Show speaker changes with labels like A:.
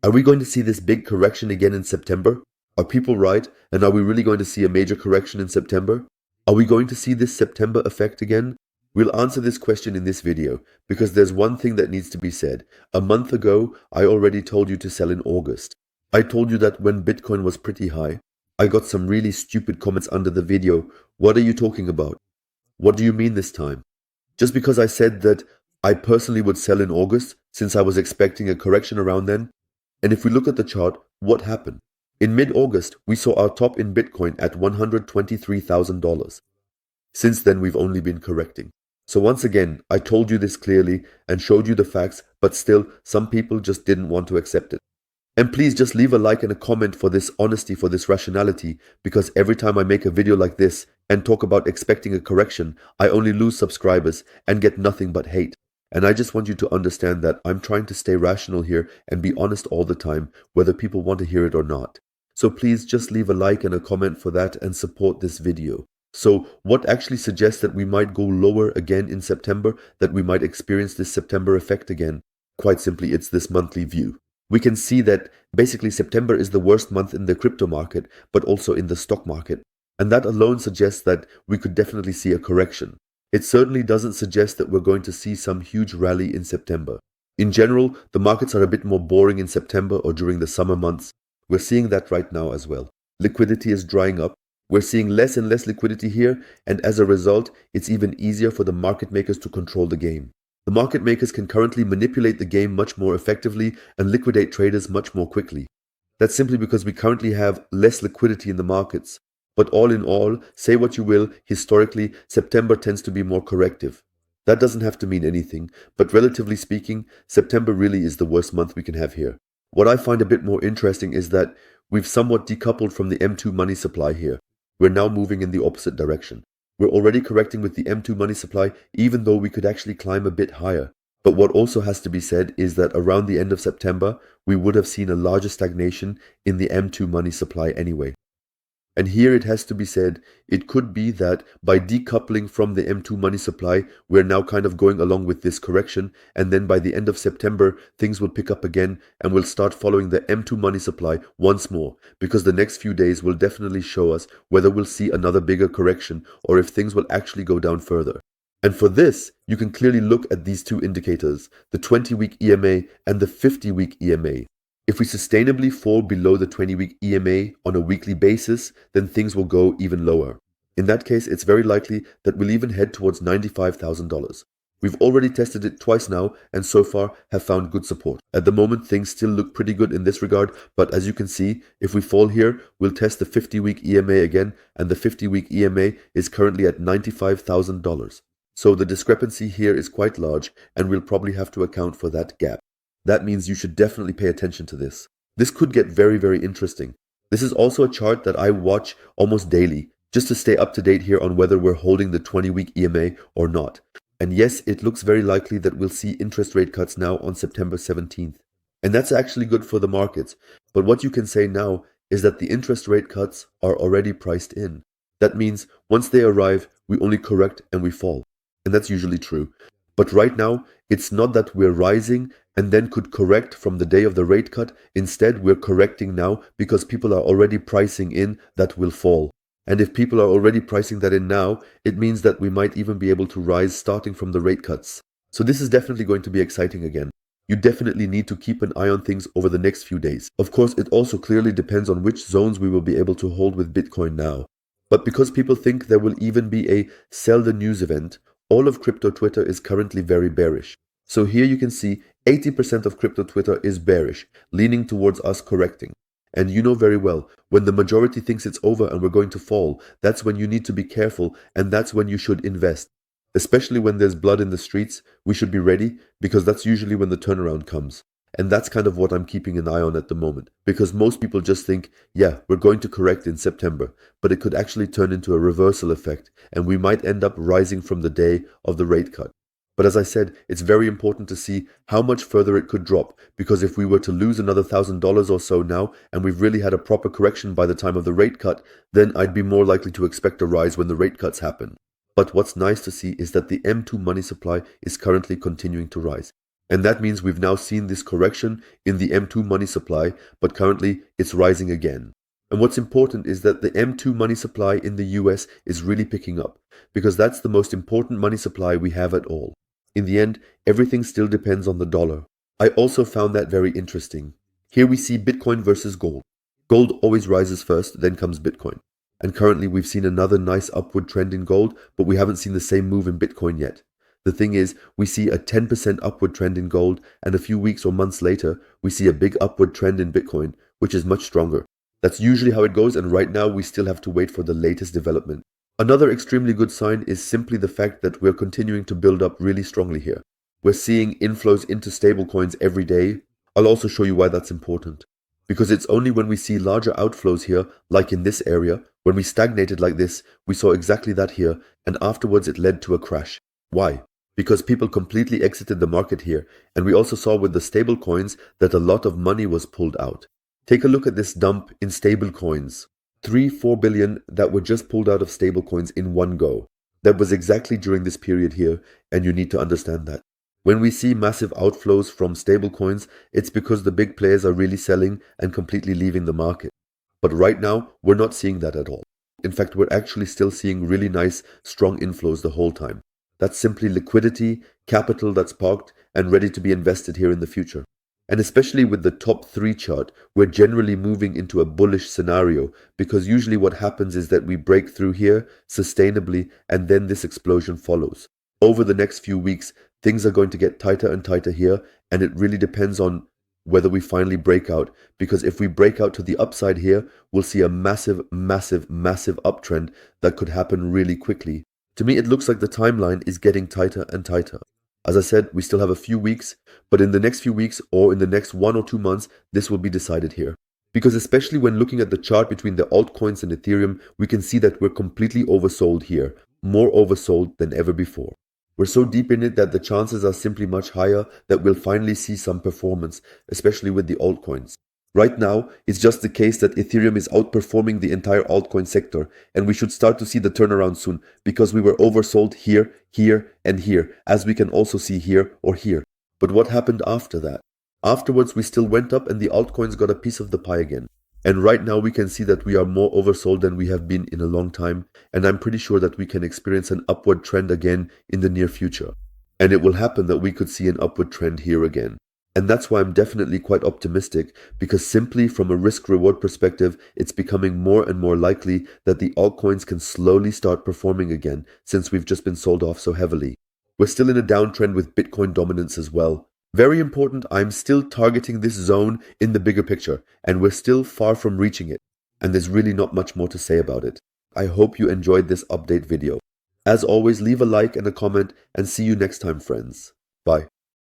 A: Are we going to see this big correction again in September? Are people right? And are we really going to see a major correction in September? Are we going to see this September effect again? We'll answer this question in this video, because there's one thing that needs to be said. A month ago, I already told you to sell in August. I told you that when Bitcoin was pretty high. I got some really stupid comments under the video. What are you talking about? What do you mean this time? Just because I said that I personally would sell in August, since I was expecting a correction around then? And if we look at the chart, what happened? In mid-August, we saw our top in Bitcoin at $123,000. Since then, we've only been correcting. So once again, I told you this clearly and showed you the facts, but still, some people just didn't want to accept it. And please just leave a like and a comment for this honesty, for this rationality, because every time I make a video like this and talk about expecting a correction, I only lose subscribers and get nothing but hate. And I just want you to understand that I'm trying to stay rational here and be honest all the time, whether people want to hear it or not. So please just leave a like and a comment for that and support this video. So what actually suggests that we might go lower again in September, that we might experience this September effect again? Quite simply, it's this monthly view. We can see that basically September is the worst month in the crypto market, but also in the stock market. And that alone suggests that we could definitely see a correction. It certainly doesn't suggest that we're going to see some huge rally in September. In general, the markets are a bit more boring in September or during the summer months. We're seeing that right now as well. Liquidity is drying up. We're seeing less and less liquidity here, and as a result, it's even easier for the market makers to control the game. The market makers can currently manipulate the game much more effectively and liquidate traders much more quickly. That's simply because we currently have less liquidity in the markets. But all in all, say what you will, historically, September tends to be more corrective. That doesn't have to mean anything, but relatively speaking, September really is the worst month we can have here. What I find a bit more interesting is that we've somewhat decoupled from the M2 money supply here. We're now moving in the opposite direction. We're already correcting with the M2 money supply, even though we could actually climb a bit higher. But what also has to be said is that around the end of September, we would have seen a larger stagnation in the M2 money supply anyway. And here it has to be said, it could be that by decoupling from the M2 money supply, we're now kind of going along with this correction, and then by the end of September, things will pick up again, and we'll start following the M2 money supply once more, because the next few days will definitely show us whether we'll see another bigger correction, or if things will actually go down further. And for this, you can clearly look at these two indicators, the 20-week EMA and the 50-week EMA. If we sustainably fall below the 20-week EMA on a weekly basis, then things will go even lower. In that case, it's very likely that we'll even head towards $95,000. We've already tested it twice now and so far have found good support. At the moment, things still look pretty good in this regard, but as you can see, if we fall here, we'll test the 50-week EMA again, and the 50-week EMA is currently at $95,000. So the discrepancy here is quite large, and we'll probably have to account for that gap. That means you should definitely pay attention to this. This could get very, very interesting. This is also a chart that I watch almost daily, just to stay up to date here on whether we're holding the 20-week EMA or not. And yes, it looks very likely that we'll see interest rate cuts now on September 17th. And that's actually good for the markets. But what you can say now is that the interest rate cuts are already priced in. That means once they arrive, we only correct and we fall. And that's usually true. But right now, it's not that we're rising and then could correct from the day of the rate cut. Instead, we're correcting now because people are already pricing in that will fall. And if people are already pricing that in now, it means that we might even be able to rise starting from the rate cuts. So this is definitely going to be exciting again. You definitely need to keep an eye on things over the next few days. Of course, it also clearly depends on which zones we will be able to hold with Bitcoin now. But because people think there will even be a sell the news event, all of crypto Twitter is currently very bearish. So here you can see 80% of crypto Twitter is bearish, leaning towards us correcting. And you know very well, when the majority thinks it's over and we're going to fall, that's when you need to be careful, and that's when you should invest. Especially when there's blood in the streets, we should be ready, because that's usually when the turnaround comes. And that's kind of what I'm keeping an eye on at the moment, because most people just think, yeah, we're going to correct in September, but it could actually turn into a reversal effect, and we might end up rising from the day of the rate cut. But as I said, it's very important to see how much further it could drop, because if we were to lose another $1,000 or so now, and we've really had a proper correction by the time of the rate cut, then I'd be more likely to expect a rise when the rate cuts happen. But what's nice to see is that the M2 money supply is currently continuing to rise. And that means we've now seen this correction in the M2 money supply, but currently it's rising again. And what's important is that the M2 money supply in the US is really picking up, because that's the most important money supply we have at all. In the end, everything still depends on the dollar. I also found that very interesting. Here we see Bitcoin versus gold. Gold always rises first, then comes Bitcoin. And currently we've seen another nice upward trend in gold, but we haven't seen the same move in Bitcoin yet. The thing is, we see a 10% upward trend in gold, and a few weeks or months later, we see a big upward trend in Bitcoin, which is much stronger. That's usually how it goes, and right now we still have to wait for the latest development. Another extremely good sign is simply the fact that we're continuing to build up really strongly here. We're seeing inflows into stablecoins every day. I'll also show you why that's important. Because it's only when we see larger outflows here, like in this area, when we stagnated like this, we saw exactly that here, and afterwards it led to a crash. Why? Because people completely exited the market here, and we also saw with the stablecoins that a lot of money was pulled out. Take a look at this dump in stablecoins. 3-4 billion that were just pulled out of stablecoins in one go. That was exactly during this period here, and you need to understand that. When we see massive outflows from stablecoins, it's because the big players are really selling and completely leaving the market. But right now, we're not seeing that at all. In fact, we're actually still seeing really nice, strong inflows the whole time. That's simply liquidity, capital that's parked and ready to be invested here in the future. And especially with the top 3 chart, we're generally moving into a bullish scenario, because usually what happens is that we break through here sustainably and then this explosion follows. Over the next few weeks, things are going to get tighter and tighter here, and it really depends on whether we finally break out, because if we break out to the upside here, we'll see a massive, massive, massive uptrend that could happen really quickly. To me, it looks like the timeline is getting tighter and tighter. As I said, we still have a few weeks, but in the next few weeks or in the next 1 or 2 months, this will be decided here. Because especially when looking at the chart between the altcoins and Ethereum, we can see that we're completely oversold here, more oversold than ever before. We're so deep in it that the chances are simply much higher that we'll finally see some performance, especially with the altcoins. Right now, it's just the case that Ethereum is outperforming the entire altcoin sector, and we should start to see the turnaround soon, because we were oversold here, here, and here, as we can also see here or here. But what happened after that? Afterwards, we still went up and the altcoins got a piece of the pie again. And right now we can see that we are more oversold than we have been in a long time, and I'm pretty sure that we can experience an upward trend again in the near future. And it will happen that we could see an upward trend here again. And that's why I'm definitely quite optimistic, because simply from a risk-reward perspective, it's becoming more and more likely that the altcoins can slowly start performing again, since we've just been sold off so heavily. We're still in a downtrend with Bitcoin dominance as well. Very important, I'm still targeting this zone in the bigger picture, and we're still far from reaching it. And there's really not much more to say about it. I hope you enjoyed this update video. As always, leave a like and a comment, and see you next time, friends. Bye.